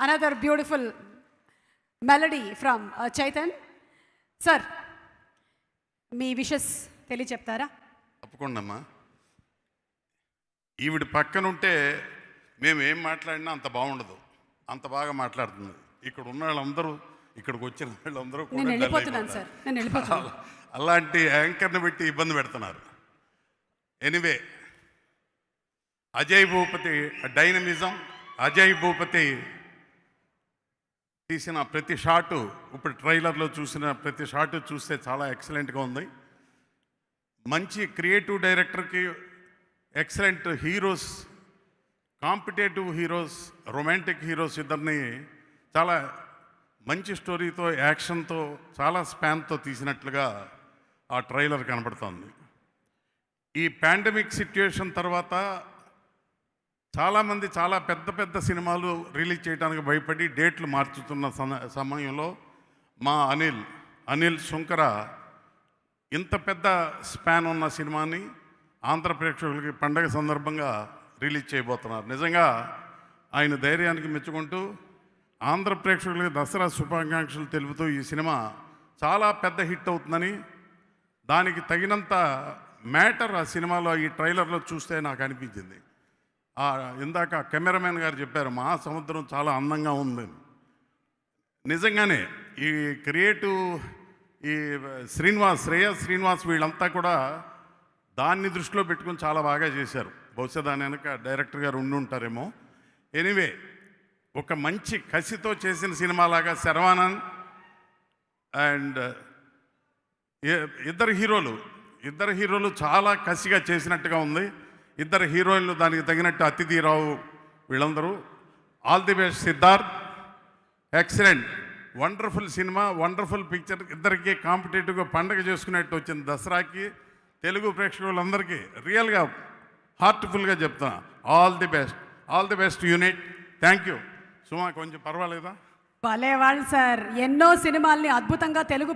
Another beautiful melody from Chaitan sir. మీ wishes తెలియచెప్తారా? తప్పకుండా అమ్మా. ఈవిడ పక్కనుంటే మేము ఏం మాట్లాడినా అంత బాగుండదు, అంత బాగా మాట్లాడుతుంది. ఇక్కడ ఉన్న వాళ్ళందరూ, ఇక్కడికి వచ్చిన వాళ్ళందరూ నేను వెళ్ళిపోతున్నాను సార్, నేను వెళ్ళిపోతున్నాను. అలాంటి యాంకర్ని పెట్టి ఇబ్బంది పెడుతున్నారు. ఎనీవే, అజయ్ భూపతి డైనమిజం, అజయ్ భూపతి తీసిన ప్రతి షాటు, ఇప్పుడు ట్రైలర్లో చూసిన ప్రతి షాటు చూస్తే చాలా ఎక్సలెంట్గా ఉంది. మంచి క్రియేటివ్ డైరెక్టర్కి excellent heroes, competitive heroes, romantic heroes ఇద్దరిని చాలా మంచి స్టోరీతో, యాక్షన్తో, చాలా స్పాన్తో తీసినట్లుగా ఆ ట్రైలర్ కనబడుతోంది. ఈ పాండమిక్ సిట్యుయేషన్ తర్వాత చాలామంది చాలా పెద్ద పెద్ద సినిమాలు రిలీజ్ చేయడానికి భయపడి డేట్లు మార్చుతున్న సమయంలో మా అనిల్ శుంకర ఇంత పెద్ద స్పాన్ ఉన్న సినిమాని ఆంధ్ర ప్రేక్షకులకి పండగ సందర్భంగా రిలీజ్ చేయబోతున్నారు. నిజంగా ఆయన ధైర్యానికి మెచ్చుకుంటూ ఆంధ్ర ప్రేక్షకులకి దసరా శుభాకాంక్షలు తెలుపుతూ ఈ సినిమా చాలా పెద్ద హిట్ అవుతుందని, దానికి తగినంత మ్యాటర్ ఆ సినిమాలో ఈ ట్రైలర్లో చూస్తే నాకు అనిపించింది. ఇందాక కెమెరామెన్ గారు చెప్పారు మహాసముద్రం చాలా అందంగా ఉంది. నిజంగానే ఈ క్రియేటివ్ ఈ శ్రేయస్ శ్రీనివాస్ వీళ్ళంతా కూడా దాన్ని దృష్టిలో పెట్టుకుని చాలా బాగా చేశారు. బహుశా దాని వెనక డైరెక్టర్ గారు ఉండి ఉంటారేమో. ఎనీవే, ఒక మంచి కసితో చేసిన సినిమాలాగా శర్వానంద్ అండ్ ఇద్దరు హీరోలు చాలా కసిగా చేసినట్టుగా ఉంది. ఇద్దరు హీరోయిన్లు దానికి తగినట్టు అతిథిరావు, వీళ్ళందరూ all the best. Siddharth, excellent, wonderful cinema, wonderful picture. ఇద్దరికి కాంపిటేటివ్గా పండగ చేసుకునేట్టు వచ్చింది దసరాకి. తెలుగు ప్రేక్షకులందరికీ రియల్గా హార్ట్ఫుల్గా చెప్తున్నా, all the best unit. Thank you. Suma, కొంచెం పర్వాలేదా? భలే వాళ్ళు సార్, ఎన్నో సినిమాల్ని అద్భుతంగా తెలుగు